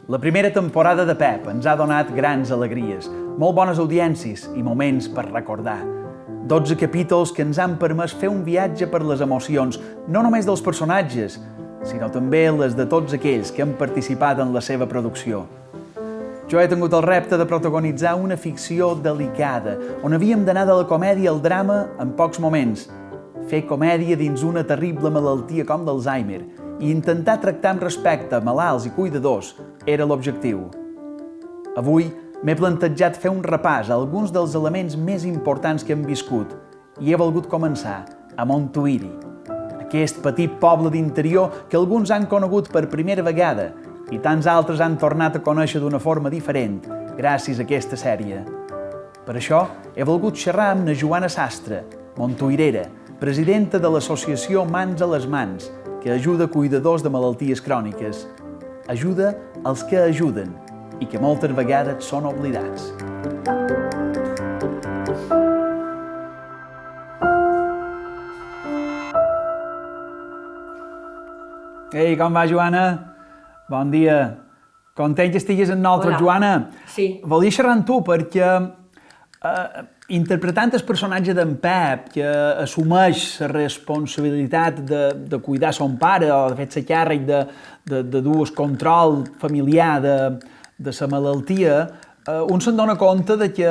La primera temporada de Pep ens ha donat grans alegries, molt bones audiències i moments per recordar. 12 capítols que ens han permès fer un viatge per les emocions, no només dels personatges, sinó també les de tots aquells que han participat en la seva producció. Jo he tingut el repte de protagonitzar una ficció delicada, on havíem d'anar de la comèdia al drama en pocs moments, fer comèdia dins una terrible malaltia com l'Alzheimer i intentar tractar amb respecte malalts i cuidadors era l'objectiu. Avui m'he plantejat fer un repàs a alguns dels elements més importants que hem viscut i he volgut començar a Montuïri, aquest petit poble d'interior que alguns han conegut per primera vegada i tants altres han tornat a conèixer d'una forma diferent gràcies a aquesta sèrie. Per això he volgut xerrar amb na Joana Sastre, montuirera, presidenta de l'associació Mans a les Mans, que ajuda cuidadors de malalties cròniques. Ajuda als que ajuden i que moltes vegades són oblidats. Ei, com va, Joana? Bon dia. Content que estiguis amb nosaltres, Hola. Joana. Sí. Volia xerrar amb tu perquè interpretant el personatge d'en Pep, que assumeix la responsabilitat de cuidar son pare o de fer-se càrrec de dur el control familiar de la malaltia, un se'n dona compte de que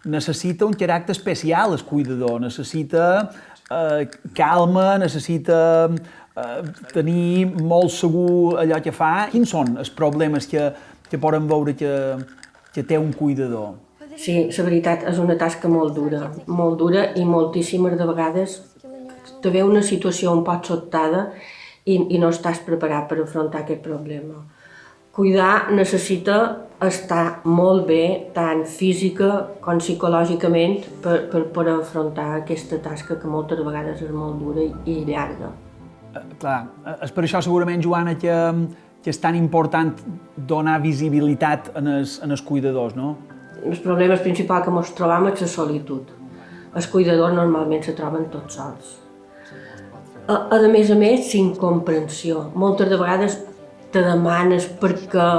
necessita un caràcter especial el cuidador, necessita calma, necessita tenir molt segur allò que fa. Quins són els problemes que poden veure que té un cuidador? Sí, la veritat és una tasca molt dura i moltíssimes de vegades te ve una situació un poc sobtada i no estàs preparat per afrontar aquest problema. Cuidar necessita estar molt bé, tant física com psicològicament, per afrontar aquesta tasca que moltes vegades és molt dura i llarga. Clar, és per això segurament, Joana, que és tan important donar visibilitat en els cuidadors, no? El problema principal que ens trobam és la solitud. Els cuidadors normalment se troben tots sols. A més, incomprensió. Moltes de vegades te demanes per què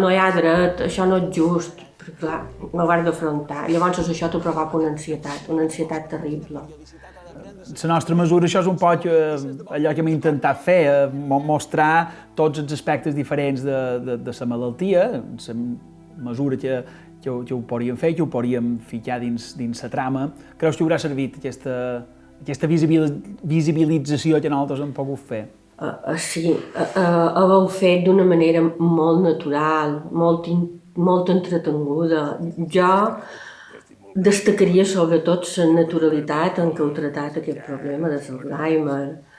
no hi ha dret, això no és just, perquè clar, no ho has d'afrontar. Llavors això te provoca una ansietat terrible. La nostra mesura, això és un poc allò que hem intentat fer, mostrar tots els aspectes diferents de la malaltia, la mesura que ho podríem fer, que ho podríem ficar dins la trama. Creus que haurà servit aquesta visibilització que nosaltres hem pogut fer? Sí, ho fet d'una manera molt natural, molt entretenguda. Jo destacaria sobretot la naturalitat en què heu tratat aquest problema de l'Alzheimer.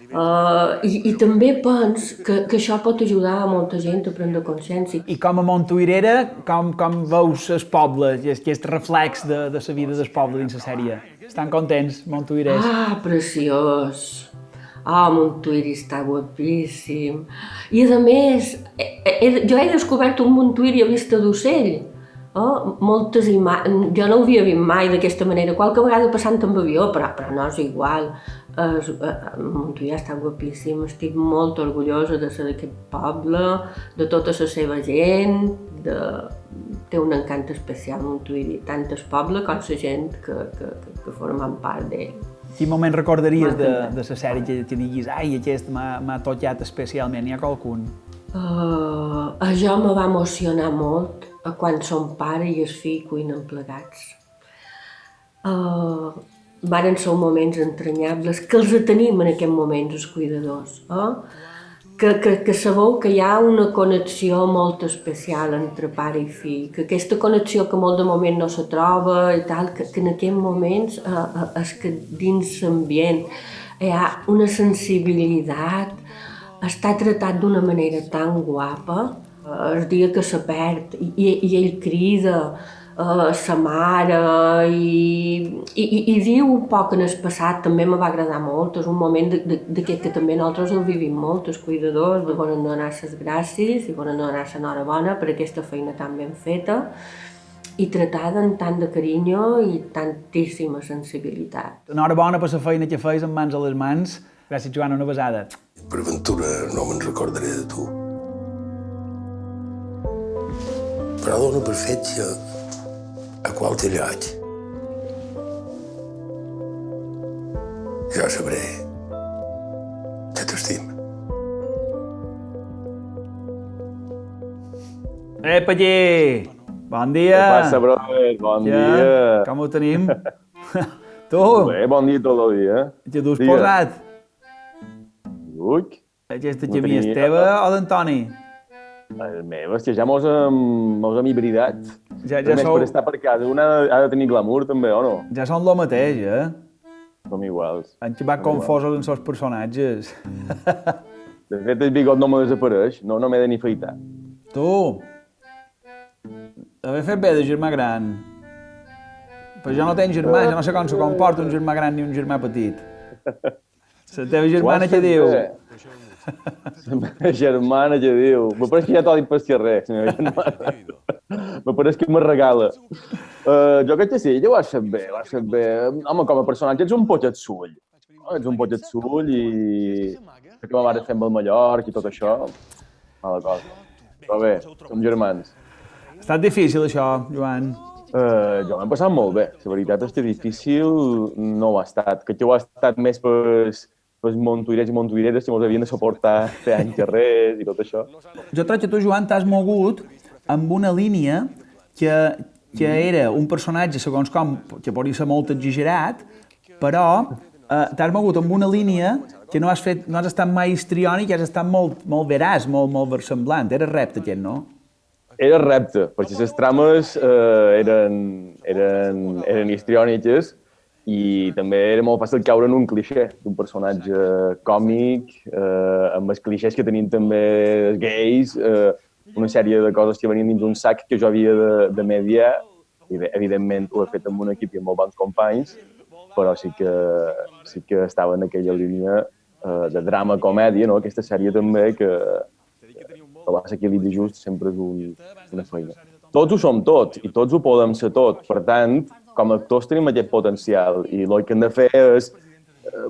I també penso que això pot ajudar a molta gent a prendre consciència. I com a montuirera, com veus el poble, aquest reflex de la vida del poble dins la sèrie? Estan contents, montuirers? Ah, preciós! Montuïri està guapíssim. I a més, jo he descobert un Montuïri a vista d'ocell. Moltes imatges, jo no ho havia vist mai d'aquesta manera, qualque vegada passant amb avió, però no és igual. Montuïri està guapíssim, estic molt orgullosa de ser d'aquest poble, de tota la seva gent, té un encant especial Montuïri, tant el poble com la gent que formen part d'ell. Quin moment recordaries de la sèrie que diguis aquest m'ha tocat especialment? N'hi ha qualcun? Jo me va emocionar molt quan son pare i el fill cuinen plegats. Varen ser moments entranyables, que els tenim en aquests moments, els cuidadors. Que sabeu que hi ha una connexió molt especial entre pare i fill, que aquesta connexió que molt de moment no se troba i tal, que en aquests moments és que dins l'ambient hi ha una sensibilitat, està tratat d'una manera tan guapa, el dia que se perd i ell crida sa mare i diu un poc en el passat, també me va agradar molt, és un moment d'aquest que també nosaltres el vivim molt, els cuidadors, li volen donar les gràcies i volen donar l'enhorabona per aquesta feina tan ben feta i tratada amb tant de carinyo i tantíssima sensibilitat. Enhorabona per la feina que feis amb Mans a les Mans. Gràcies, Joana, una besada. Per ventura no me'n recordaré de tu. però dono per fet que a qualsevol lloc jo sabré que t'estimo. Pallé! Bon dia! Què passa, brother? Bon dia. Com ho tenim? Tu? Bé, bon dia tot el dia. Ja t'ho has posat? Ui, Aquesta No camí és tenia- teva o d'Antoni? el meu, hòstia, ja mos hem hibridat. Ja Només sou- per estar per casa. Una ha de tenir glamour, també, o no? Ja són lo mateix, Som iguals. Han xapat confosos en els personatges. De fet, el bigot no me desapareix. No m'he de ni feitar. Tu, haver fet bé de germà gran. Però jo no tenc germà, jo no sé com se comporta un germà gran ni un germà petit. La teva germana què diu? La meva germana què diu? Me pareix que ja t'ho ha dit per si res, la meva germana. Me pareix que me regala. Jo crec que sí, ella ho has fet bé, ho has fet bé. Home, com a personatge ets un potxet sull. Ets un potxet sull i... que me vares fer amb el Mallorca i tot això. Mala cosa. Però bé, som germans. Ha estat difícil això, Joan. Jo m'he passat molt bé. La veritat és que difícil no ho ha estat. Crec que ho ha estat més pels montuirets i montuireres que ens havien de suportar fer anys carrers i tot això. Jo crec que tu, Joan, t'has mogut amb una línia que era un personatge, segons com, que podria ser molt exagerat, però t'has mogut amb una línia que no has estat mai histriònic, has estat molt veraç, molt versemblant. Era repte aquest, no? Era repte, perquè les trames eren histriòniques i també era molt fàcil caure en un clixé d'un personatge còmic, amb els clixés que tenien també els gais, una sèrie de coses que venien dins un sac que jo havia de mediar, i evidentment ho he fet amb un equip i amb molt bons companys, però sí que estava en aquella línia de drama-comèdia, no? Aquesta sèrie també que trobar l'equilibri just sempre és una feina. Tots ho som tot i tots ho podem ser tot. Per tant, com a actors tenim aquest potencial i el que hem de fer és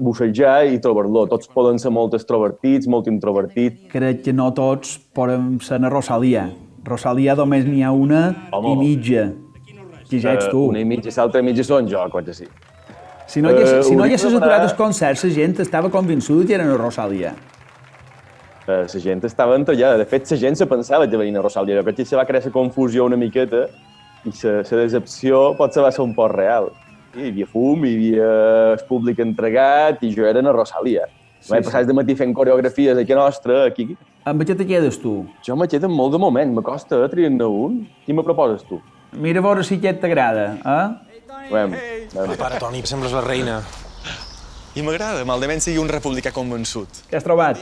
bussejar i trobar-lo. Tots poden ser molt extrovertits, molt introvertits. Crec que no tots podem ser na Rosalia. Rosalia només n'hi ha una i mitja, que ja ets tu. Una i mitja, l'altra mitja són jo, quan sí. Si no haguessis aturat els concerts, la gent estava convençuda que era na Rosalia. La gent estava entallada. De fet, la gent se pensava que venia a Rosalia. Jo crec que se va crear la confusió una miqueta i la decepció potser va ser un poc real. Hi havia fum, hi havia el públic entregat i jo era a Rosalia. Vaig passar de matí fent coreografies aquí nostra, aquí. Amb què te quedes, tu? Jo me quedo molt de moment, me costa triar-ne un. Qui me proposes, tu? Mira a veure si aquest t'agrada, Anem. Para, Toni, sembles la reina. I m'agrada, maldament sigui un republicà convençut. Què has trobat?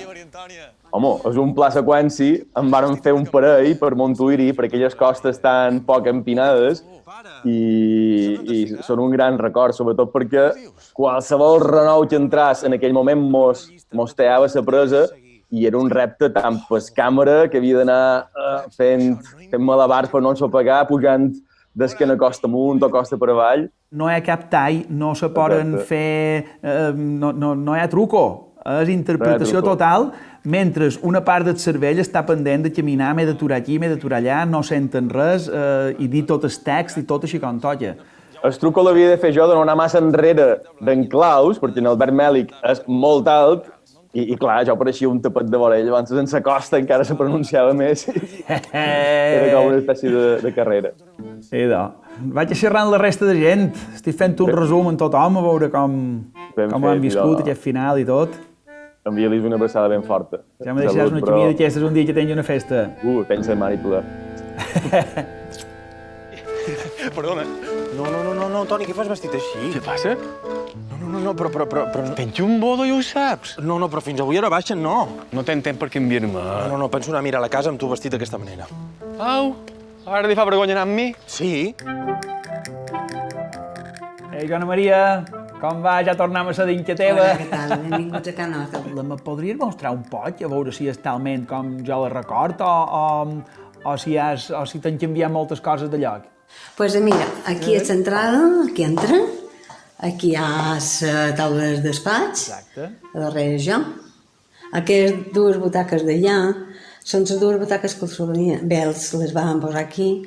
Home, és un pla seqüenci, en vàrem fer un parell per Montuïri, per aquelles costes tan poc empinades, i són un gran record, sobretot perquè qualsevol renou que entràs en aquell moment mos teava la presa i era un repte tant per càmera que havia d'anar fent malabars per no ensopegar, pujant d'esquena costa amunt o costa per avall. No hi ha cap tall, no se poden fer... no hi ha truco. És interpretació total, mentre una part del cervell està pendent de caminar, m'he d'aturar aquí, m'he d'aturar allà, no senten res, i dir tot el text i tot així com toca. El truco l'havia de fer jo de no anar massa enrere d'enclaus, perquè en Albert Mèlic és molt alt, i clar, jo pareixia un tapet de vorell, abans sense costa encara se pronunciava més. Era com una espècie de carrera. Idò. Vaig a xerrar amb la resta de gent. Estic fent un resum en tothom, a veure com ho han viscut, aquest final i tot. Envia-li una abraçada ben forta. Ja me deixaràs una ximia d'aquestes un dia que tingui una festa. Pensa en Manipula. Perdona. No, Toni, què fas vestit així? Què passa? No, però... Penjo un bodo i ho saps. No, però fins avui hora baixa, no. No tenc temps per canviar-me. No, penso anar a mirar la casa amb tu vestit d'aquesta manera. Au, ara li fa vergonya anar amb mi? Sí? Ei, Joana Maria, com va? Ja tornem a ser dintre teva. Hola, què tal? Benvinguts a casa nostra. Me podries mostrar un poc, a veure si és talment com jo la record o si t'han canviat moltes coses de lloc? Pues mira, aquí és l'entrada, aquí entra, aquí hi ha les taules despatx, Exacte. a darrere jo. Aquestes dues butaques d'allà Són les dues butaques que les van posar aquí,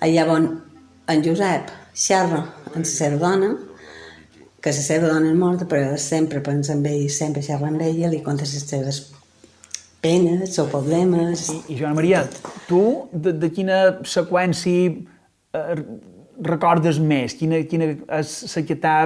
allà on en Josep xerra amb la seva dona, que la seva dona és morta, però sempre pensa en ell, sempre xerra amb ella, li conta les seves penes, els seus problemes... I Joana Maria, tu de quina seqüència recordes més? Quina és la que t'ha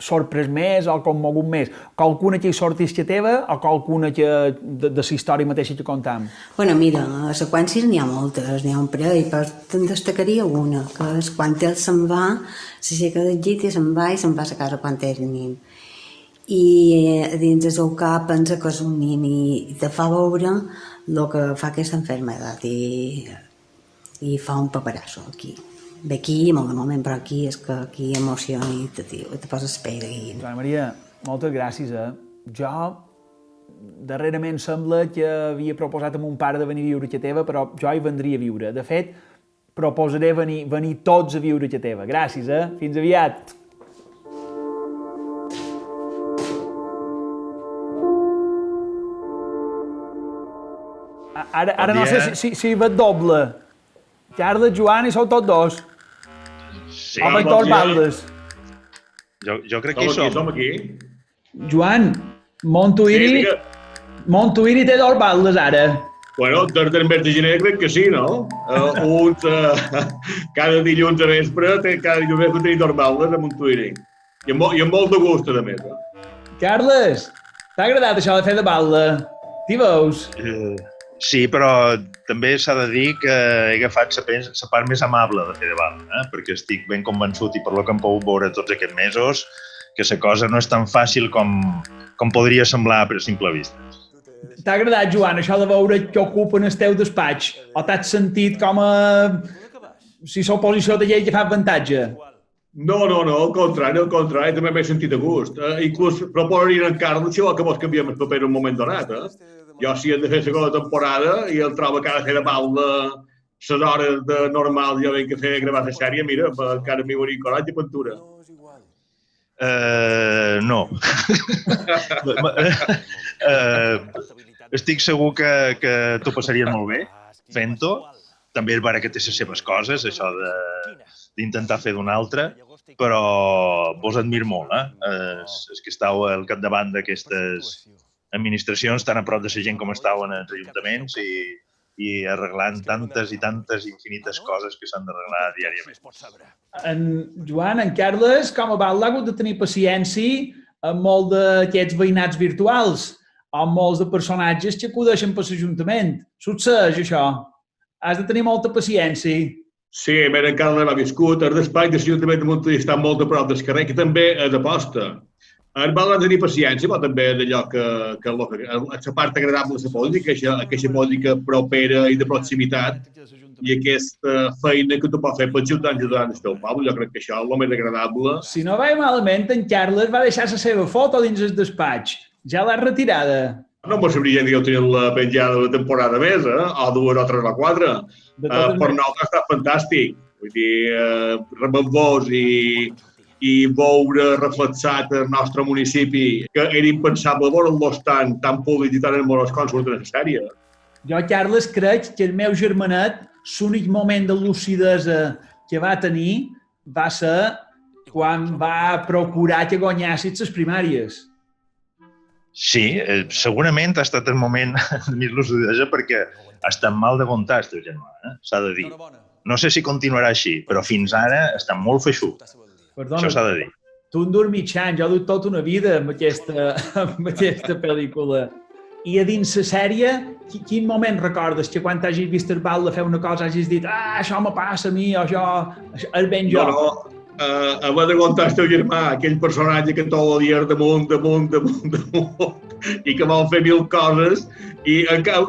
sorprès més o commogut més? Qualcuna que hi sortís que teva o qualcuna que de la història mateixa que contam? Bueno, mira, a seqüències n'hi ha moltes, n'hi ha un parell, però te'n destacaria una, que és quan ell se'n va, s'aixeca del llit i se'n va a casa quan és nin. I dins del seu cap pensa que és un nin i te fa veure el que fa aquesta enfermedad i fa un paperasso aquí. Ve aquí, molt de moment, però aquí és que aquí emociona i te poses pell de gallina. Joana Maria, moltes gràcies. Jo, darrerament sembla que havia proposat a mon pare de venir a viure a casa teva, però jo hi vendria a viure. De fet, proposaré venir tots a viure a casa teva. Gràcies, Fins aviat. Ara no sé si hi veig doble. Carles, Joan, i sou tots dos. Sí. Home, tots baldes. Jo crec que hi som. Som aquí. Joan, Montuïri té dos baldes ara. Bueno, del mes de gener crec que sí, no? Cada dilluns a vespre, cada dilluns a vespre tenim dos baldes a Montuïri. I amb molt de gust, a més. Carles, t'ha agradat això de fer de balda? T'hi veus? Sí, però també s'ha de dir que he agafat la part més amable de fer de balda, perquè estic ben convençut i per lo que hem pogut veure tots aquests mesos que la cosa no és tan fàcil com podria semblar a simple vista. T'ha agradat, Joan, això de veure que ocupen el teu despatx? O t'has sentit com a... si l'oposició de llei que fa avantatge? No, al contrari, també m'he sentit a gust. Inclús proposaria en Carles si vol que mos canviem el paper en un moment donat. Jo si hem de fer la segona temporada i el trobo que ha de fer de balda les hores de normal jo venc a fer gravar la sèrie, mira, encara m'hi veuria coratge i pintura. No. Estic segur que t'ho passaries molt bé fent-ho. També és vera que té les seves coses, això d'intentar fer d'un altre, però vos admiro molt, és que estàu al capdavant d'aquestes administracions tan a prop de la gent com estàu en els ajuntaments i arreglant tantes i tantes infinites coses que s'han d'arreglar diàriament. En Joan, en Carles, com a balda, ha hagut de tenir paciència amb molt d'aquests veïnats virtuals, amb molts de personatges que acudeixen per l'Ajuntament. Succeeix això? Has de tenir molta paciència. Sí, a més encara no l'ha viscut. El despatx de l'Ajuntament de Montuïri està molt a prop del carrer, que també és aposta. Ens val tenir paciència, però també d'allò que la part agradable de la política, aquesta política propera i de proximitat, i aquesta feina que tu pots fer per ajudar el teu poble, jo crec que això és el més agradable. Si no vaig malament, en Carles va deixar la seva foto dins el despatx. Ja l'ha retirada. No m'ho sabria dir que heu tingut la penjada de temporada més, o dues o tres o quatre. Per nosaltres està fantàstic. Vull dir, rebent-vos i veure reflexat el nostre municipi, que era impensable veure-los tan públics i tan hermosos com surten a la sèrie. Jo, Carles, crec que el meu germanet, l'únic moment de lucidesa que va tenir va ser quan va procurar que guanyassin les primàries. Sí, segurament ha estat el moment de més lucidesa perquè ha estat mal de comptar, el teu germà, s'ha de dir. No sé si continuarà així, però fins ara està molt feixut. Perdona, això s'ha de dir. Tu en durs mig any, jo he dut tota una vida amb aquesta pel·lícula. I a dins la sèrie, quin moment recordes que quan t'hagis vist el bal de fer una cosa hagis dit això me passa a mi, o això és ben jo? No, haver de contar el teu germà, aquell personatge que tot el dia és damunt, i que vol fer mil coses, i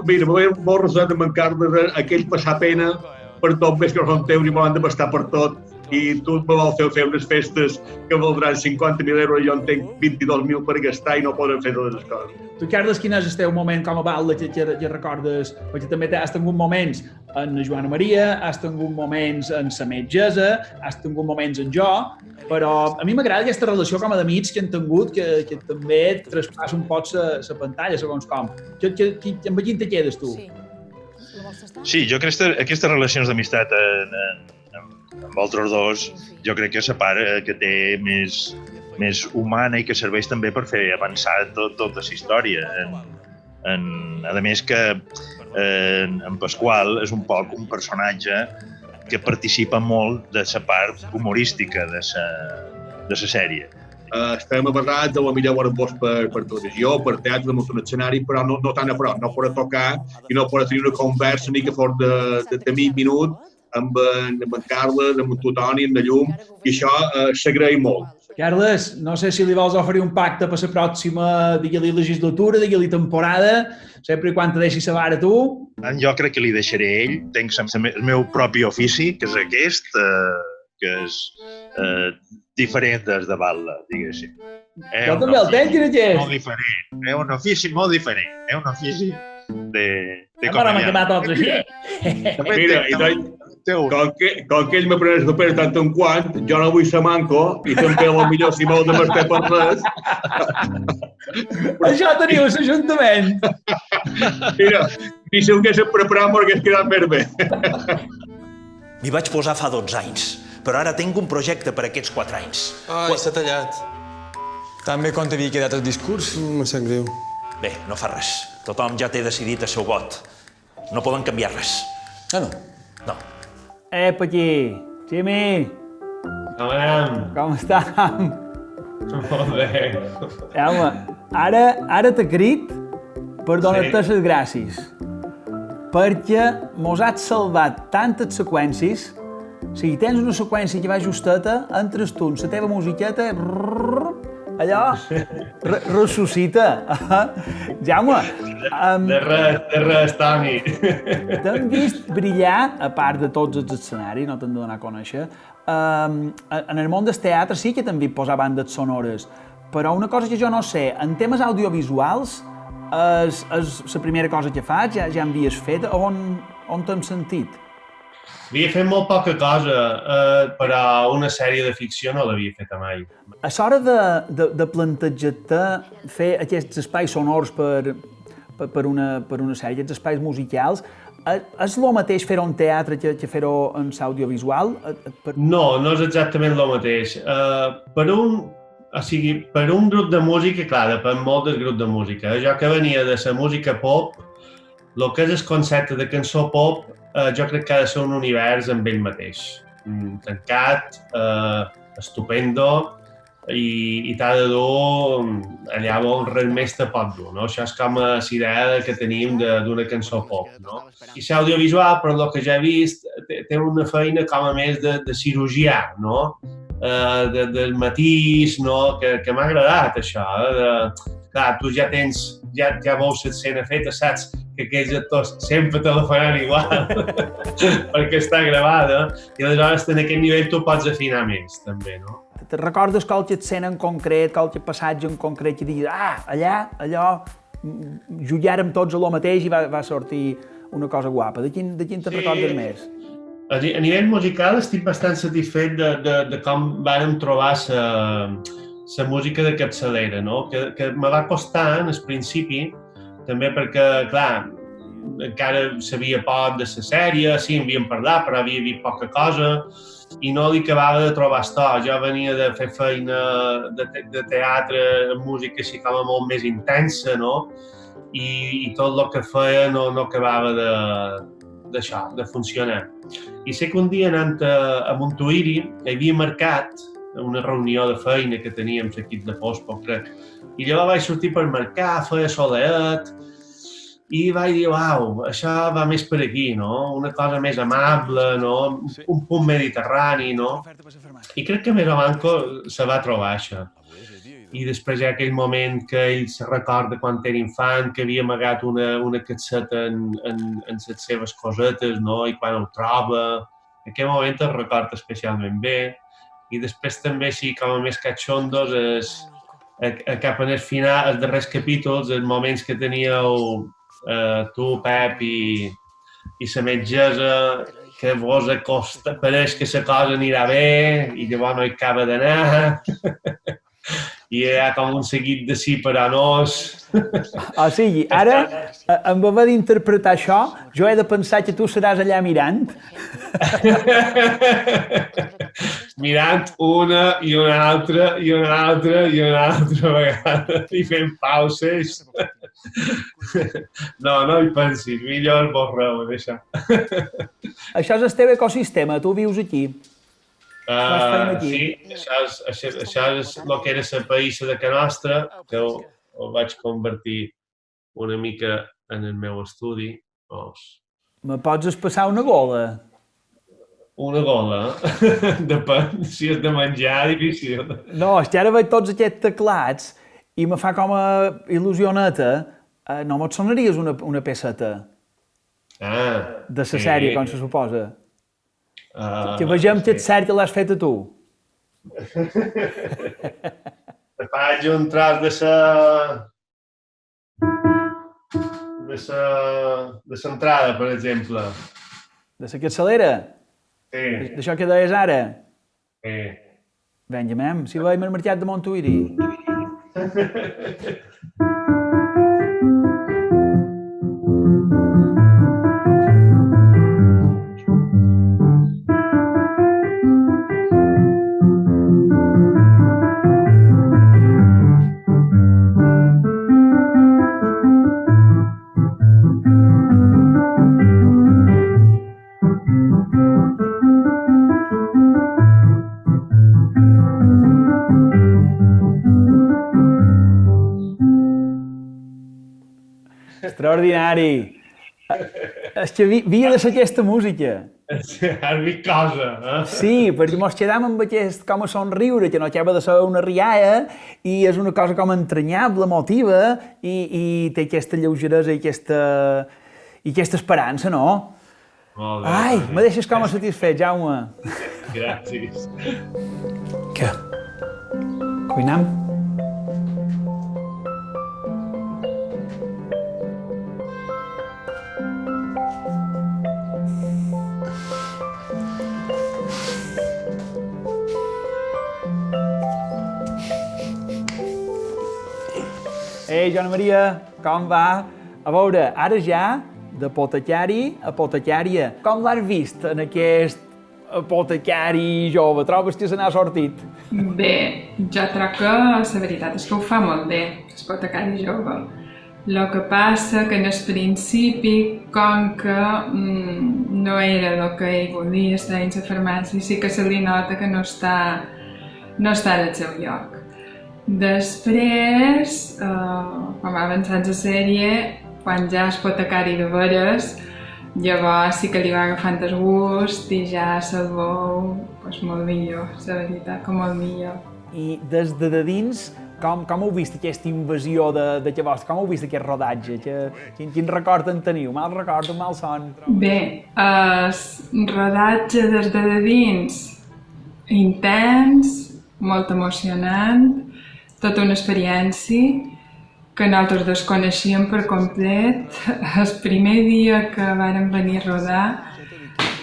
mira, molt resonat amb en Carles, aquell passar pena per tot, més que no són teus i volen de bastar per tot, i tu me vol fer unes festes que valdran 50.000 euros i jo en tenc 22.000 per gastar i no podrem fer totes les coses. Tu, Carles, quin és el teu moment com a balda que recordes? Perquè també has tingut moments en Joana Maria, has tingut moments en la metgessa, has tingut moments en jo, però a mi m'agrada aquesta relació com a d'amics que han tingut, que també traspassa un poc la pantalla, segons com. Amb quin te quedes tu? Sí, jo crec que aquestes relacions d'amistat amb altres dos, jo crec que és la part que té més humana i que serveix també per fer avançar tota la història. A més que en Pasqual és un poc un personatge que participa molt de la part humorística de la sèrie. Estem abarrats, a la millor hora per televisió, per teatre, damunt un escenari, però no tan a prop, no per tocar i no per tenir una conversa ni que fos de mig minut amb en Carles, amb tu, Toni, amb la Llum, i això s'agraeix molt. Carles, no sé si li vols oferir un pacte per la pròxima, digue-li legislatura, digue-li temporada, sempre i quan te deixi saber a tu. Jo crec que li deixaré a ell. Tinc el meu propi ofici, que és aquest, que és diferent des de Batla, diguéssim. Jo també el tenc, quin és? Molt diferent. És un ofici molt diferent. És un ofici de comediant. M'ha quedat tots així. Mira, com que ell m'aprèn els papers tant en quant, jo no vull ser manco i també potser si vol de m'estar per res. Això teniu l'Ajuntament. Mira, ni si ho haguéssim preparat m'ho hagués quedat més bé. M'hi vaig posar fa 12 anys, però ara tinc un projecte per aquests 4 anys. Ai, s'ha tallat. També quan t'havia quedat el discurs, em sap greu. Bé, no fa res. Tothom ja té decidit el seu vot. No poden canviar res. Ah, no? No. Epa aquí, Jimmy. Com estàs? Molt bé. Home, ara t'he crit per donar-te les gràcies. Perquè mos has salvat tantes seqüències. Si tens una seqüència que va justeta, entres tu en la teva musiqueta, allò ressuscita. Jaume, de res, Toni. t'hem vist brillar, a part de tots els escenaris, no t'hem de donar a conèixer. En el món del teatre sí que t'hem vist posar bandes sonores, però una cosa que jo no sé, en temes audiovisuals, és la primera cosa que faig, ja en havies fet, on t'hem sentit? Havia fet molt poca cosa, però una sèrie de ficció no l'havia fet mai. A l'hora de plantejar-te fer aquests espais sonors per una sèrie, aquests espais musicals, és el mateix fer-ho en teatre que fer-ho en l'audiovisual? No és exactament el mateix. Per un grup de música, clar, depèn molt del grup de música. Jo que venia de la música pop, el que és el concepte de cançó pop, jo crec que ha de ser un univers amb ell mateix. Tancat, estupendo, i t'ha de dur allà on res més te pot dur, no? Això és com la idea que tenim d'una cançó pop, no? I l'audiovisual, per el que ja he vist, té una feina com a més de cirurgià, no? Del matís, no? Que m'ha agradat, això. Clar, tu ja veus l'escena feta, saps que aquells actors sempre te la faran igual, perquè està gravada, i aleshores en aquest nivell tu pots afinar més, també, no? Te recordes qualque escena en concret, qualque passatge en concret que diguis, allò, jutjàrem tots a lo mateix i va sortir una cosa guapa. De quin te'n recordes més? A nivell musical estic bastant satisfet de com vàrem trobar la música de capçalera, no? Que me va costar en el principi, també perquè, clar, encara sabia poc de la sèrie, sí, en havíem parlat, però havia vist poca cosa, i no li acabava de trobar estoc. Jo venia de fer feina de teatre, música així com molt més intensa, no? I tot el que feia no acabava de funcionar. I sé que un dia anant a Montuïri, hi havia marcat una reunió de feina que teníem l'equip de Pospo, crec, i llavors vaig sortir per marcar, feia soleat, i vaig dir, uau, això va més per aquí, no? Una cosa més amable, no? Un punt mediterrani, no? I crec que més o menys se va trobar això. I després hi ha aquell moment que ell se recorda quan era infant, que havia amagat una casseta en les seves cosetes, no? I quan ho troba, en aquell moment el recorda especialment bé. I després també, sí, com a més catxondos, cap en el final, els darrers capítols, els moments que teníeu tu, Pep i la metgessa, que vos pareix que la cosa anirà bé i llavors no hi acaba d'anar. i hi ha com un seguit de sí però nos. O sigui, ara, amb haver d'interpretar això, jo he de pensar que tu seràs allà mirant. Mirant una i una altra i una altra i una altra vegada i fent pauses. No hi pensis, millor borreu d'això. Això és el teu ecosistema, tu vius aquí. Sí, això és el que era la païssa de Can Nostra, que ho vaig convertir una mica en el meu estudi. Me pots espassar una gola? Una gola? Depèn, si és de menjar, difícil. No, és que ara veig tots aquests teclats i me fa com a il·lusioneta. No me'n sonaries una peçeta? De la sèrie, com se suposa. Que vegem que és cert que l'has fet a tu. Te faig un tros de l'entrada, per exemple. De la capçalera? Sí. D'això que deies ara? Sí. Vinga, mem, si veiem al mercat de Montuïri. Extraordinari. És que havia de ser aquesta música. Has vist cosa, eh? Sí, perquè mos quedam amb aquest com a somriure, que no acaba de ser una rialla, i és una cosa com entranyable, emotiva, i té aquesta lleugeresa i aquesta esperança, no? Molt bé. Ai, me deixes com a satisfet, Jaume. Gràcies. Què? Cuinam? Ei, Joana Maria, com va? A veure, ara ja, d'apotecari a apotecària. Com l'has vist en aquest apotecari jove? Trobes que se n'ha sortit? Bé, jo trobo que la veritat és que ho fa molt bé, l'apotecari jove. El que passa que en el principi, com que no era el que ell volia estar dins la farmàcia, sí que se li nota que no està al seu lloc. Després, quan va avançant la sèrie, quan ja és apotecari de veres, llavors sí que li va agafant el gust i ja se'l veu molt millor, la veritat, que molt millor. I des de dins, com heu vist aquesta invasió de llavors? Com heu vist aquest rodatge? Quin record en teniu? Mal record o mal son? Bé, el rodatge des de dins, intens, molt emocionant, tota una experiència que nosaltres desconeixíem per complet. El primer dia que vàrem venir a rodar,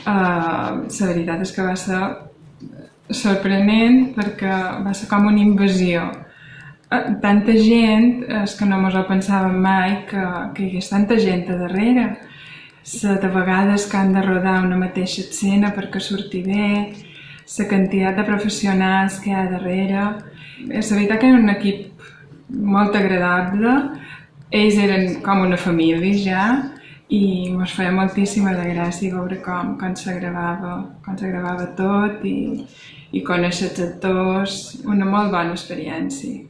la veritat és que va ser sorprenent perquè va ser com una invasió. Tanta gent, és que no mos ho pensàvem mai que hi hagués tanta gent a darrere. De vegades que han de rodar una mateixa escena perquè surti bé, la quantitat de professionals que hi ha darrere. La veritat que era un equip molt agradable, ells eren com una família ja i ens feia moltíssima de gràcia veure com se gravava tot i conèixer els actors, una molt bona experiència.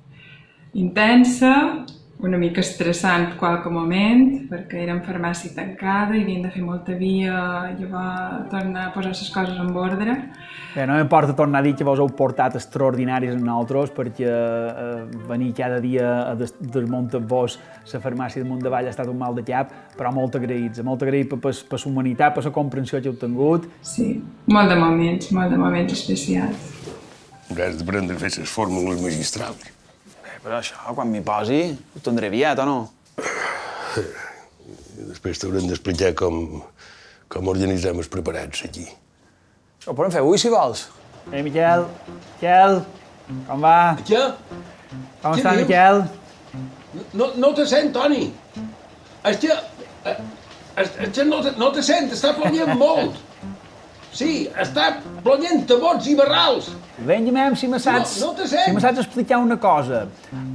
Intensa, una mica estressant qualque moment, perquè era en farmàcia tancada i havien de fer molta via, llavors tornar a posar les coses en ordre. Bé, no m'importa tornar a dir que vos heu portat extraordinaris en nosaltres, perquè venir cada dia a desmuntar-vos la farmàcia de Muntdavall ha estat un mal de cap, però molt agraïts per la humanitat, per la comprensió que heu tingut. Sí, molt de moments especials. Hauràs d'aprendre a fer les fórmules magistrals. Però això, quan m'hi posi, ho tindré aviat, o no? Després t'haurem d'explicar com organitzem els preparats aquí. Ho podem fer avui, si vols. Miquel, com va? Què? Com està, Miquel? No te sent, Toni. És que no te sent, està ploient molt. Sí, està ploient a bots i barrals. Vinga, si me saps explicar una cosa.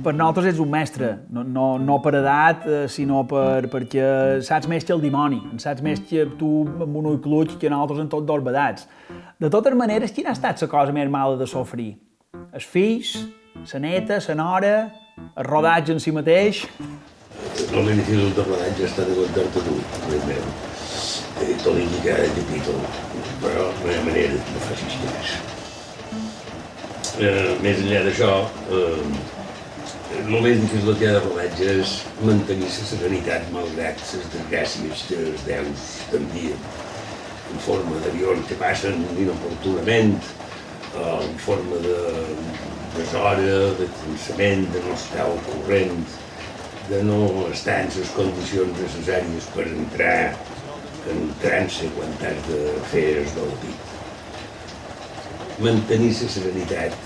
Per nosaltres ets un mestre, no per edat, sinó perquè saps més que el dimoni. En saps més que tu amb un ull clutx que nosaltres en tot dos vedats. De totes maneres, quina ha estat la cosa més mala de sofrir? Els fills, la neta, la nora, el rodatge en si mateix... El més difícil de rodatge ha estat aguantar-te tu, amic meu. T'ho dic cada capítol, però no hi ha manera que no facis cas. Més enllà d'això, el més difícil del que hi ha de rodatge és mantenir la serenitat malgrat les desgràcies que els déus t'envien en forma d'avions que passen inoportunament, en forma de deshora, de cansament, de no estar al corrent, de no estar en les condicions necessàries per entrar en trance quan t'has de fer el del pit. Mantenir la serenitat,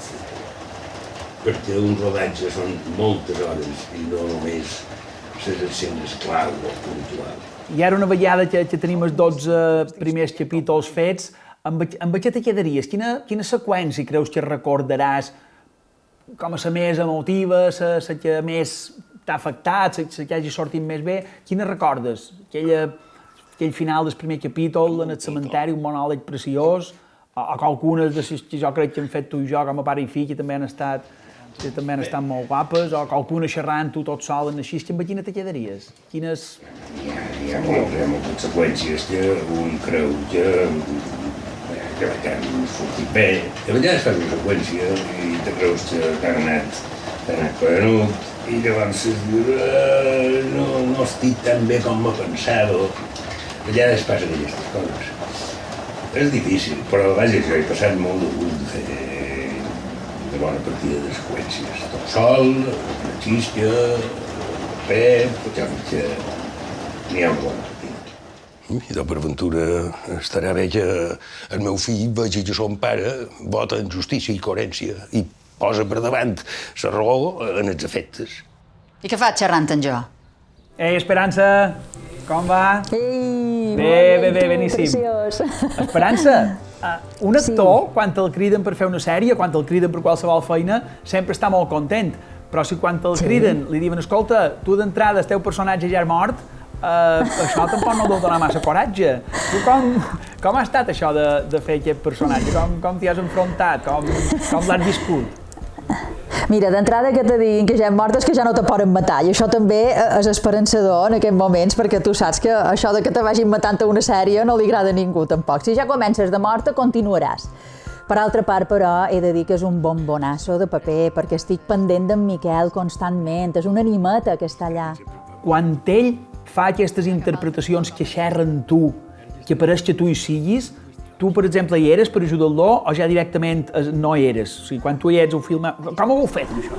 perquè un rodatge són moltes hores i no només les escenes clau o puntual. I ara una vegada que tenim els 12 primers capítols fets, amb què te quedaries? Quina seqüència creus que recordaràs com a la més emotiva, la que més t'ha afectat, la que hagi sortit més bé? Quina recordes? Aquell final del primer capítol en el cementeri, un monòleg preciós, o qualcunes de les que jo crec que hem fet tu i jo com a pare i fill, que també han estat molt guapes, o qualcuna xerrant tu tot sol en així, amb quina te quedaries? Quines... Hi ha moltes seqüències que un creu que han sortit bé. De vegades fas una seqüència i te creus que t'han anat perdut, i llavors dius, no estic tan bé com me pensava. A vegades passen aquestes coses. És difícil, però vaja, jo he passat molt de gust de fer una bona partida de seqüències. Tot sol, la Xisca, el Pep, que n'hi ha una bona partida. I per ventura estarà bé que el meu fill vegi que son pare vota en justícia i coherència i posa per davant la raó en els efectes. I què fa xerrant en jo? Ei, Esperança, com va? Ei, bé, beníssim. Preciós. Esperança, un actor, quan el criden per fer una sèrie, quan el criden per qualsevol feina, sempre està molt content. Però si quan el criden li diuen, escolta, tu d'entrada el teu personatge ja és mort, això tampoc no deu donar massa coratge. Tu com ha estat això de fer aquest personatge? Com t'hi has enfrontat? Com l'has viscut? Mira, d'entrada que te diguin que ja hem mort és que ja no te poden matar, i això també és esperançador en aquests moments, perquè tu saps que això de que te vagin matant a una sèrie no li agrada a ningú tampoc. Si ja comences de morta, continuaràs. Per altra part, però, he de dir que és un bombonasso de paper, perquè estic pendent d'en Miquel constantment, és una animeta que està allà. Quan ell fa aquestes interpretacions que xerren tu, que pareix que tu hi siguis, tu, per exemple, hi eres per ajudar-lo o ja directament no hi eres? O sigui, quan tu hi ets ho filma... Com ho heu fet, això?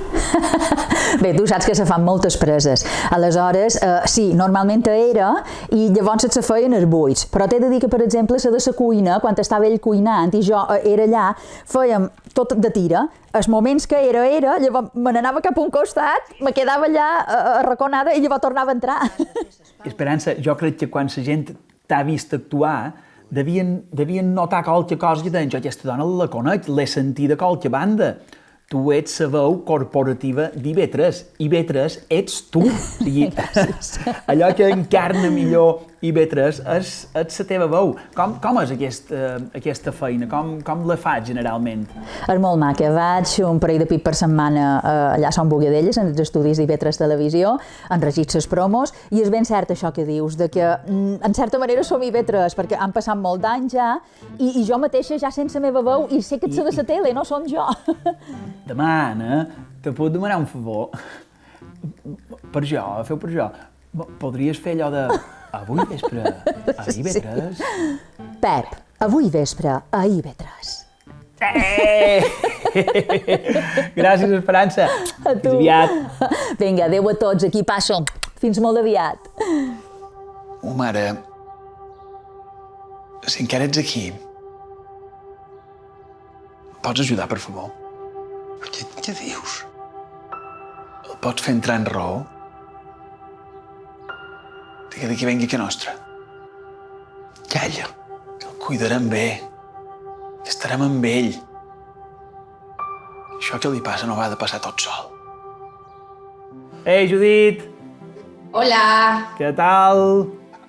Bé, tu saps que se fan moltes preses. Aleshores, sí, normalment era i llavors se feien els buits. Però t'he de dir que, per exemple, la de la cuina, quan estava ell cuinant i jo era allà, fèiem tot de tira. Els moments que era, llavors me n'anava cap a un costat, me quedava allà arraconada i llavors tornava a entrar. Esperança, jo crec que quan la gent t'ha vist actuar, devien notar qualque cosa que deien, jo aquesta dona la conec, l'he sentida a qualque banda. Tu ets la veu corporativa d'IV3. IV3 ets tu. O sigui, allò que encarna millor IV3 és la teva veu. Com és aquesta feina? Com la fas generalment? És molt maca. Vaig un parell de pit per setmana allà a Sant Bogadelles, en els estudis d'IV3 Televisió, enregits les promos, i és ben cert això que dius, de que en certa manera som IV3, perquè han passat molt d'anys ja, i jo mateixa ja sense la meva veu, i sé que ets de la tele, no som jo. Demana, te puc demanar un favor? Per jo, feu per jo. Podries fer allò de... Avui vespre a IV3? Pep, avui vespre a IV3. Gràcies, Esperança. A tu. Fins aviat. Vinga, adeu a tots, aquí passo. Fins molt aviat. Mare, si encara ets aquí, pots ajudar, per favor? Què dius? pots fer entrar en raó? Digue-li que vengui a casa nostra. Calla, que el cuidarem bé, que estarem amb ell. Això que li passa no va de passar tot sol. Ei, Judit! Hola, Què tal?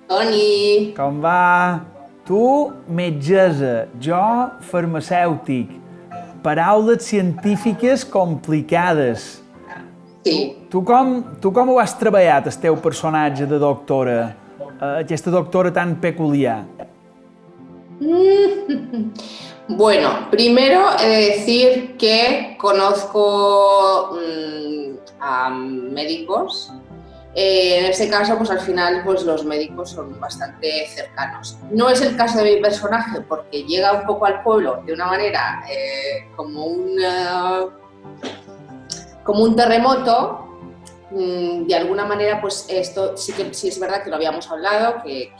Toni. Com va? Tu, metgessa, jo, farmacèutic. Paraules científiques complicades. Sí. Tu com ho has treballat, el teu personatge de doctora? Aquesta doctora tan peculiar. Bueno, primero he de decir que conozco a médicos. En este caso, pues al final, pues los médicos son bastante cercanos. No es el caso de mi personaje, porque llega un poco al pueblo de una manera como un terremoto. De alguna manera, pues esto sí es verdad que lo habíamos hablado, que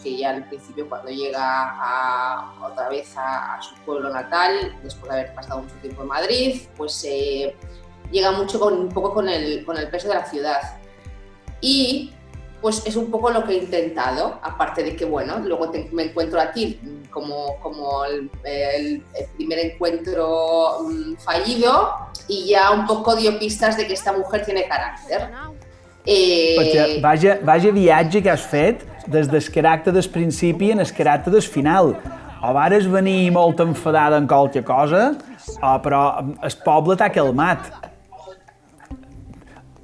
ya al principio cuando llega otra vez a su pueblo natal, después de haber pasado mucho tiempo en Madrid, pues llega mucho un poco con el peso de la ciudad. Y pues es un poco lo que he intentado, aparte de que, bueno, luego me encuentro a ti como el primer encuentro fallido, y ya un poco dio pistas de que esta mujer tiene carácter. Perquè vaja viatge que has fet des del caràcter del principi en el caràcter del final. O vares venir molt enfadada en qualque cosa, però el poble t'ha calmat.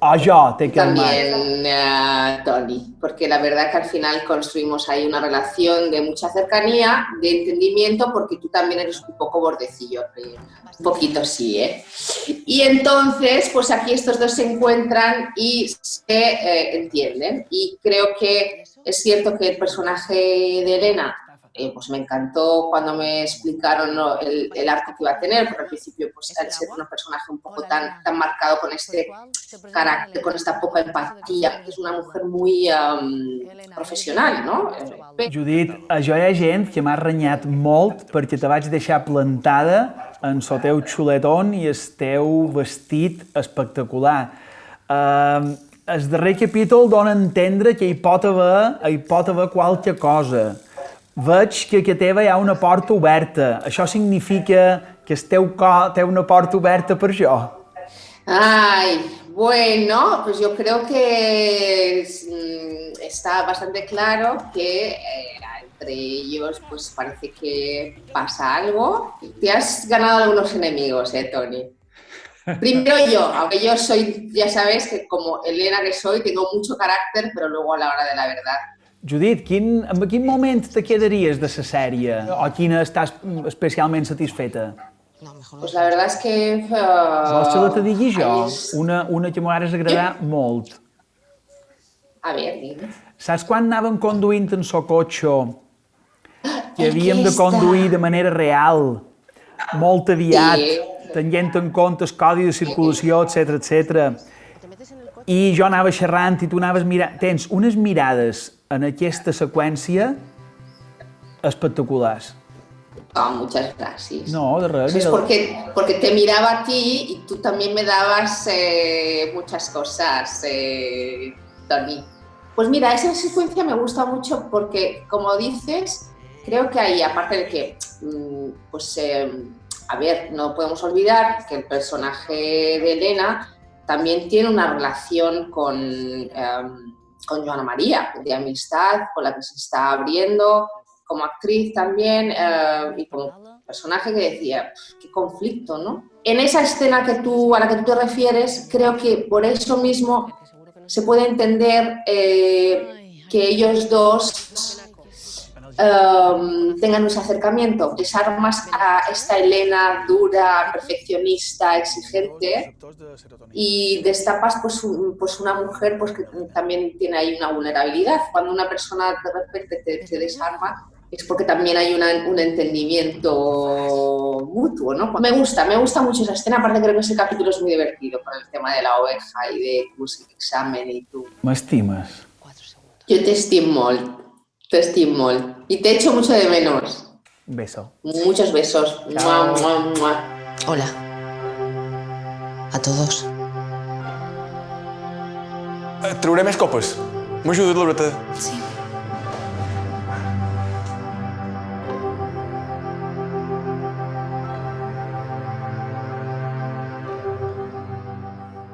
O jo t'he calmat. También, Toni, porque la verdad que al final construimos ahí una relación de mucha cercanía, de entendimiento, porque tú también eres un poco bordecillo, un poquito sí, ¿eh? Y entonces, pues aquí estos dos se encuentran y se entienden. Y creo que es cierto que el personaje de Elena, pues me encantó cuando me explicaron, ¿no?, el arco que iba a tener, porque al principio, pues al ser un personaje un poco tan marcado con este carácter, con esta poca empatía, que es una mujer muy professional, no? Judit, jo hi ha gent que m'ha renyat molt perquè te vaig deixar plantada en el teu xuletón i el teu vestit espectacular. El darrer capítol dona a entendre que hi pot haver qualque cosa. Veig que a teva hi ha una porta oberta. Això significa que el teu cor té una porta oberta per jo? Ay, bueno, pues yo creo que está bastante claro que entre ellos pues parece que pasa algo. Te has ganado algunos enemigos, Toni. Primero yo, aunque yo soy, ya sabes que como Elena que soy, tengo mucho carácter, pero luego a la hora de la verdad. Judit, en quin moment te quedaries de la sèrie? O quina estàs especialment satisfeta? Pues la verdad es que... Vols que te digui jo? Una que m'hagués agradat molt. A ver, dime. Saps quan anàvem conduint en el cotxe que havíem de conduir de manera real, molt aviat, tenint en compte el codi de circulació, etc. I jo anava xerrant i tu anaves mirant... Tens unes mirades en aquesta seqüència espectaculars. Oh, muchas gracias. No, de res. Es porque te miraba a ti y tú también me dabas muchas cosas, Toni. Pues mira, esa secuencia me gusta mucho porque, como dices, creo que ahí, aparte de que, a ver, no podemos olvidar que el personaje de Elena también tiene una relación con Joana María, de amistad, con la que se está abriendo, como actriz también, y como personaje que decía, qué conflicto, ¿no? En esa escena a la que tú te refieres, creo que por eso mismo se puede entender que ellos dos tengan ese acercamiento. Desarmas a esta Elena dura, perfeccionista, exigente, y destapas pues una mujer pues que también tiene ahí una vulnerabilidad. Cuando una persona de repente te desarma, es porque también hay un entendimiento mutuo, ¿no? Me gusta mucho esa escena, aparte creo que ese capítulo es muy divertido con el tema de la oveja y de tu examen y tú. M'estimes? Jo t'estimo molt. Y te echo mucho de menos. Beso. Muchos besos. Mua, mua, mua. Hola. A todos. Trauré més copes. M'ajudes, Laureta? Sí.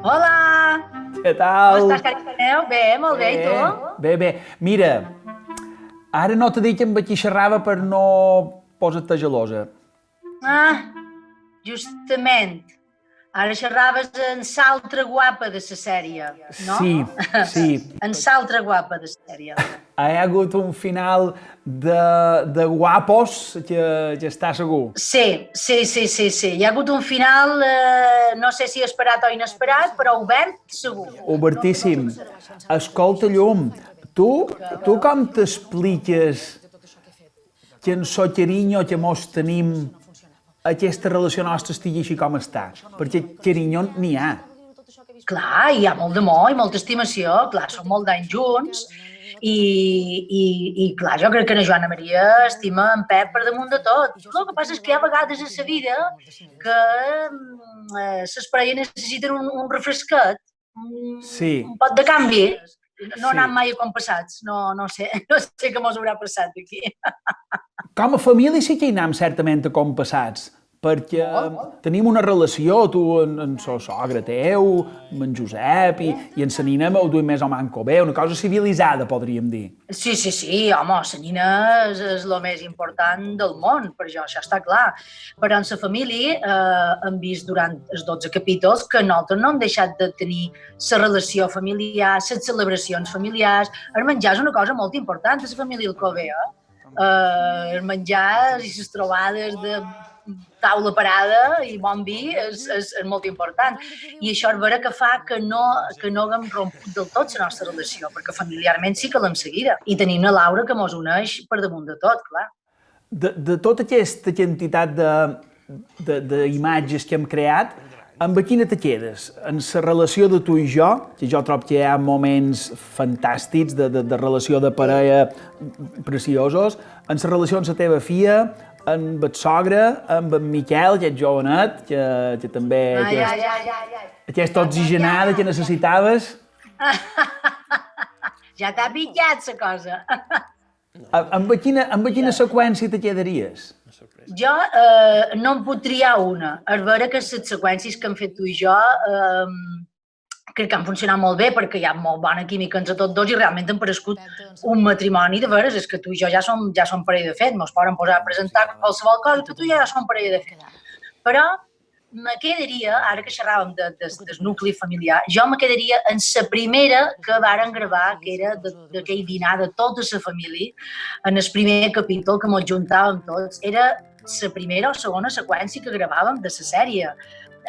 Hola! Què tal? Com estàs, carineu? Bé, molt bé, i tu? Bé. Mira, ara no t'he dit que amb aquí xerrava per no posar-te gelosa. Ah, justament. Ara xerraves en l'altra guapa de la sèrie, no? Sí. En l'altra guapa de la sèrie. Ha hagut un final de guapos que està segur. Sí. Hi ha hagut un final, no sé si esperat o inesperat, però obert, segur. Obertíssim. Escolta, Llum, tu com t'expliques que en so carinyo que mos tenim aquesta relació nostra estigui així com està? Perquè carinyo n'hi ha. Clar, hi ha molt d'amor i molta estimació, clar, som molt d'anys junts i clar, jo crec que la Joana Maria estima en Pep per damunt de tot. El que passa és que hi ha vegades a la vida que les parelles necessiten un refresquet, un pot de canvi. No anam mai acompassats, no sé què mos haurà passat aquí. Com a família sí que hi anem certament acompassats, perquè tenim una relació, tu amb el sogre teu, amb en Josep, i en la Nina m'ho duim més o manco bé, una cosa civilitzada, podríem dir. Sí, home, la Nina és el més important del món, per això està clar. Però en la família hem vist durant els 12 capítols que nosaltres no hem deixat de tenir la relació familiar, les celebracions familiars. El menjar és una cosa molt important a la família Alcover, el menjar i les trobades de taula parada i bon vi és molt important. I això és vera que fa que no haguem romput del tot la nostra relació, perquè familiarment sí que l'hem seguida. I tenim la Laura que mos uneix per damunt de tot, clar. De tota aquesta quantitat d'imatges que hem creat, amb quina te quedes? En la relació de tu i jo, que jo trobo que hi ha moments fantàstics de relació de parella preciosos, en la relació amb la teva filla, amb el sogre, amb en Miquel, aquest jovenet, que també... Aquesta oxigenada que necessitaves. Ja t'ha pillat la cosa. Amb quina seqüència te quedaries? Jo no en puc triar una. És vera que les seqüències que hem fet tu i jo crec que han funcionat molt bé perquè hi ha molt bona química entre tots dos i realment han parescut un matrimoni de veres. És que tu i jo ja som parella de fet, mos poden posar a presentar qualsevol cosa que tu i jo ja som parella de fet. Però me quedaria, ara que xerràvem del nucli familiar, jo me quedaria en la primera que varen gravar, que era d'aquell dinar de tota la família, en el primer capítol que mos juntàvem tots. Era la primera o segona seqüència que gravàvem de la sèrie.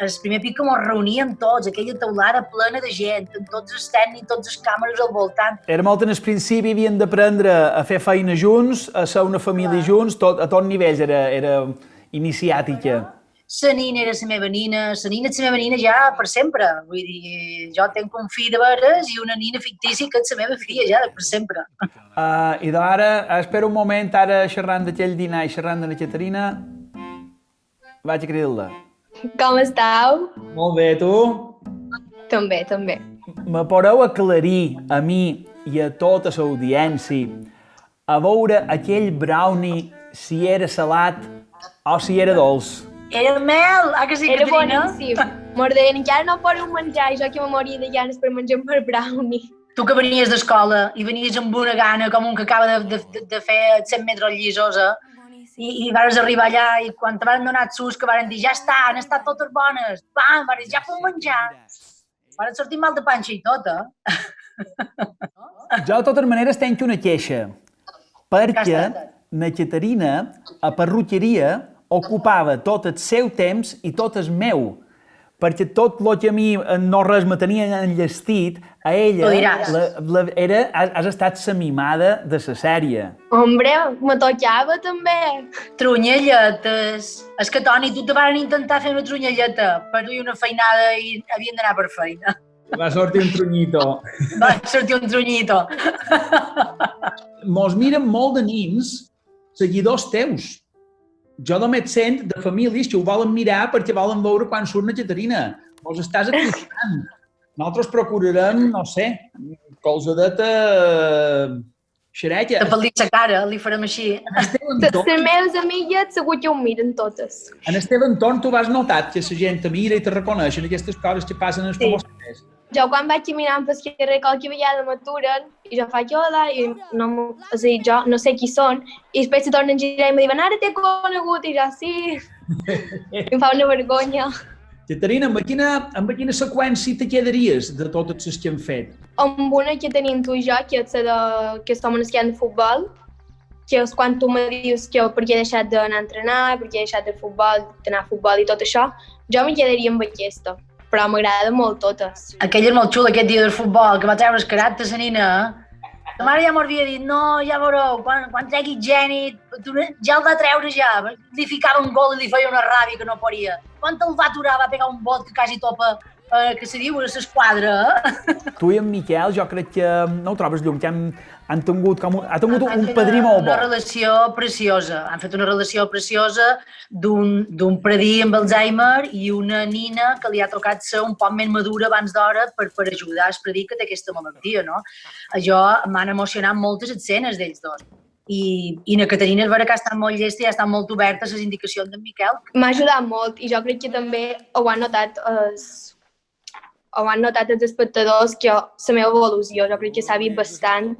El primer pic que ens reuníem tots, aquella taulada plena de gent, amb tots els tècnics, tots les càmeres al voltant. Era molt en el principi, havien d'aprendre a fer feina junts, a ser una família junts, a tot nivells, era iniciàtica. La Nina era la meva nina, la Nina és la meva nina ja per sempre. Vull dir, jo tenc un fill de veres i una nina fictícia que és la meva filla ja per sempre. I d'ara, espera un moment, ara xerrant d'aquell dinar i xerrant de la Caterina, vaig a cridar-la. Com esteu? Molt bé, tu? També. Me podeu aclarir a mi i a tota l'audiència a veure aquell brownie si era salat o si era dolç? Era mel, que sí, Caterina? Caterina? Era boníssim. M'ho deien, encara no podeu menjar, i jo que me moria de ganes per menjar per brownie. Tu que venies d'escola i venies amb una gana com un que acaba de fer 100 metres llisos, i vas arribar allà i quan te van donar sus que van dir ja està, han estat totes bones, pam, van dir ja puc menjar. Van sortir mal de panxa i tot, Jo de totes maneres tenc una queixa, perquè na Caterina a perruqueria ocupava tot el seu temps i tot el meu, perquè tot el que a mi no res me tenia enllestit, a ella has estat la mimada de la sèrie. Hombre, me tocava també. Trunyelletes. És que, Toni, tu te van intentar fer una trunyelleta per dur una feinada i havien d'anar per feina. Va sortir un trunyito. Mos miren molt de nins seguidors teus. Jo només sent de famílies que ho volen mirar perquè volen veure quan surt la Caterina. Mos estàs acostant. Nosaltres procurarem, no sé, colzadeta xereta. De pel·lir la cara, li farem així. Les meves amigues segur que ho miren totes. En el teu entorn tu has notat que la gent te mira i te reconeixen aquestes coses que passen als famosets. Jo quan vaig caminant pel carrer qualque vegada m'aturen i jo faig hola i jo no sé qui són i després se tornen a girar i me diuen ara t'he conegut i jo sí. Em fa una vergonya. Caterina, amb quina seqüència te quedaries de totes les que hem fet? Amb una que tenim tu i jo, que és la que som en el camp de futbol, que és quan tu me dius que per què he deixat d'anar a entrenar, per què he deixat de futbol, d'anar a futbol i tot això, jo me quedaria amb aquesta, però m'agrada molt totes. Aquell és molt xul, aquest dia del futbol, que va treure el carat de la nina. La mare ja m'ho havia dit, no, ja veureu, quan tregui Geni, ja el va treure ja. Li ficava un gol i li feia una ràbia que no podia. Quan el va aturar va pegar un bot que quasi topa, que se diu, a l'esquadra. Tu i en Miquel jo crec que no ho trobes llum, que han tingut un padrí molt bo. Una relació preciosa, han fet una relació preciosa d'un predí amb Alzheimer i una nina que li ha tocat ser un poc més madura abans d'hora per ajudar el predí que té aquesta malaltia, no? Jo m'han emocionat moltes escenes d'ells dos. I na Caterina és vera que ha estat molt llesta i ha estat molt oberta a les indicacions d'en Miquel. M'ha ajudat molt i jo crec que també ho han notat els espectadors que la meva evolució, jo crec que s'ha vist bastant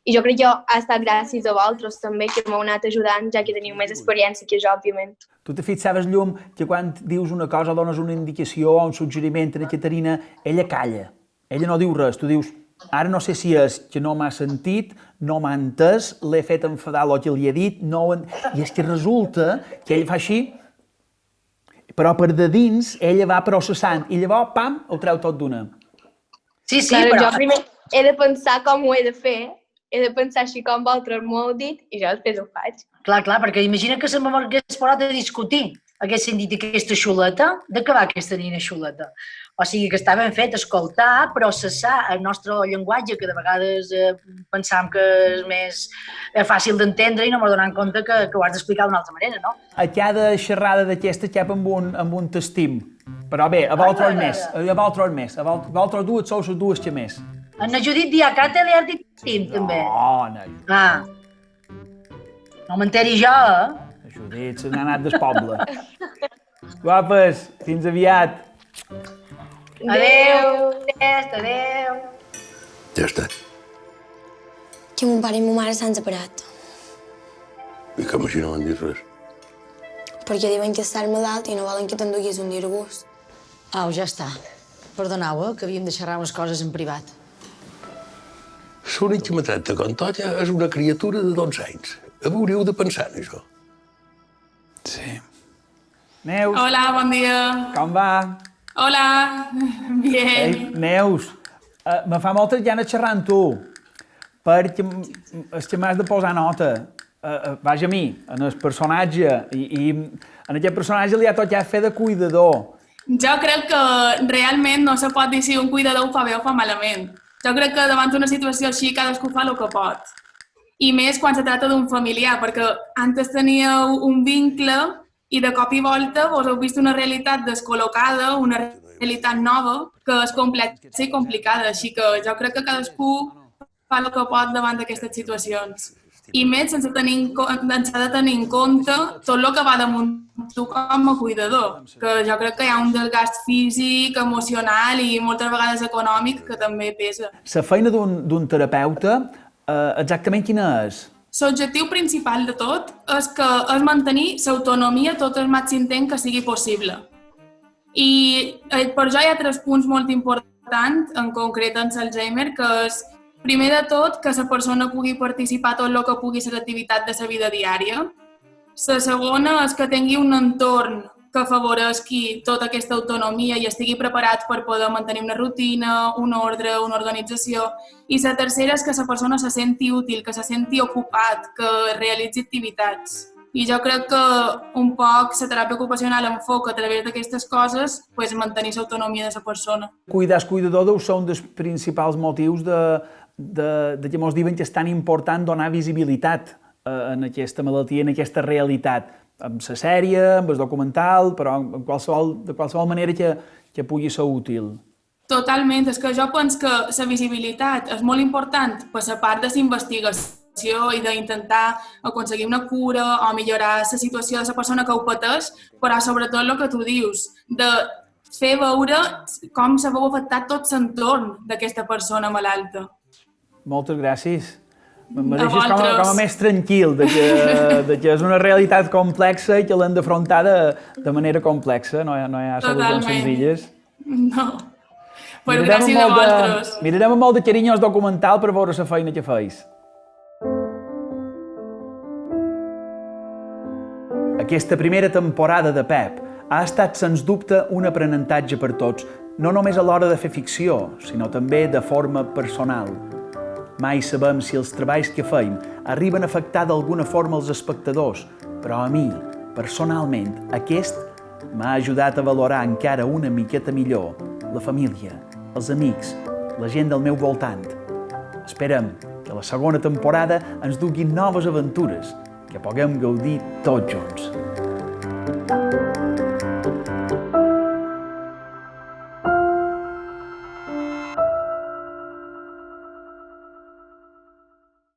i jo crec que ha estat gràcies a vosaltres també que m'heu anat ajudant ja que teniu més experiència que jo, òbviament. Tu te fixaves, Llum, que quan dius una cosa, dones una indicació o un suggeriment a la Caterina, ella calla, ella no diu res, tu dius ara no sé si és que no m'ha sentit, no m'ha entès, l'he fet enfadar el que li he dit, i és que resulta que ell fa així, però per de dins ella va processant i llavors, pam, ho treu tot d'una. Sí, Clar, però... Jo primer he de pensar com ho he de fer, he de pensar així com vosaltres m'ho heu dit i jo després ho faig. Clar, perquè imagina que se m'hagués posat a discutir, haguessin dit aquesta xuleta, de què va aquesta nina xuleta? O sigui que està ben fet escoltar, processar el nostre llenguatge, que de vegades pensam que és més fàcil d'entendre i no m'ho donant compte que ho has d'explicar d'una altra manera, no? A cada xerrada d'aquesta cap amb un t'estim. Però bé, a vosaltres més, a vosaltres dues sou les dues que més. A na Judit Diacate li has dit estim, també. No, no. No m'enteri jo, La Judit se n'ha anat del poble. Guapes, fins aviat. Adéu, adéu. Ja està. Que mon pare i ma mare s'han separat. I com així no m'han dit res? Perquè diuen que estàs malalt i no volen que t'enduguis un disgust. Au, ja està. Perdoneu, que havíem de xerrar unes coses en privat. L'únic que m'ha tractat com tolla és una criatura de 12 anys. Hauríeu de pensar en això. Sí. Neus. Hola, bon dia. Com va? Hola, bien. Ei, Neus, me fa molta gana xerrar amb tu, perquè és que m'has de posar nota. Vaja a mi, en el personatge, i en aquest personatge li ha tocat fer de cuidador. Jo crec que realment no se pot dir si un cuidador ho fa bé o fa malament. Jo crec que davant d'una situació així cadascú fa el que pot. I més quan se tracta d'un familiar, perquè antes teníeu un vincle i de cop i volta vos heu vist una realitat descol·locada, una realitat nova, que és complexa i complicada. Així que jo crec que cadascú fa el que pot davant d'aquestes situacions. I més sense de tenir en compte tot el que va damunt tu com a cuidador, que jo crec que hi ha un desgast físic, emocional i moltes vegades econòmic que també pesa. La feina d'un terapeuta, exactament quina és? L'objectiu principal de tot és mantenir l'autonomia tot el màxim temps que sigui possible. I per això hi ha 3 punts molt importants, en concret en l'Alzheimer, que és, primer de tot, que la persona pugui participar tot el que pugui ser l'activitat de la vida diària. La segona és que tingui un entorn que afavoreixi tota aquesta autonomia i estigui preparat per poder mantenir una rutina, un ordre, una organització. I la tercera és que la persona se senti útil, que se senti ocupat, que realitzi activitats. I jo crec que un poc la teràpia ocupacional enfoca a través d'aquestes coses mantenir l'autonomia de la persona. Cuidar el cuidador deu ser un dels principals motius de que ens diuen que és tan important donar visibilitat en aquesta malaltia, en aquesta realitat. Amb la sèrie, amb el documental, però de qualsevol manera que pugui ser útil. Totalment, és que jo penso que la visibilitat és molt important per la part de la investigació i d'intentar aconseguir una cura o millorar la situació de la persona que ho pateix, però sobretot el que tu dius, de fer veure com se veu afectat tot l'entorn d'aquesta persona malalta. Moltes gràcies. Em deixes com a més tranquil de que és una realitat complexa i que l'hem d'afrontar de manera complexa, no hi ha solucions senzilles. No, però gràcies a vosaltres. Mirarem amb molt de carinyo el documental per veure la feina que feis. Aquesta primera temporada de Pep ha estat, sens dubte, un aprenentatge per tots, no només a l'hora de fer ficció, sinó també de forma personal. Mai sabem si els treballs que feim arriben a afectar d'alguna forma els espectadors, però a mi, personalment, aquest m'ha ajudat a valorar encara una miqueta millor la família, els amics, la gent del meu voltant. Esperem que la segona temporada ens dugui noves aventures, que puguem gaudir tots junts.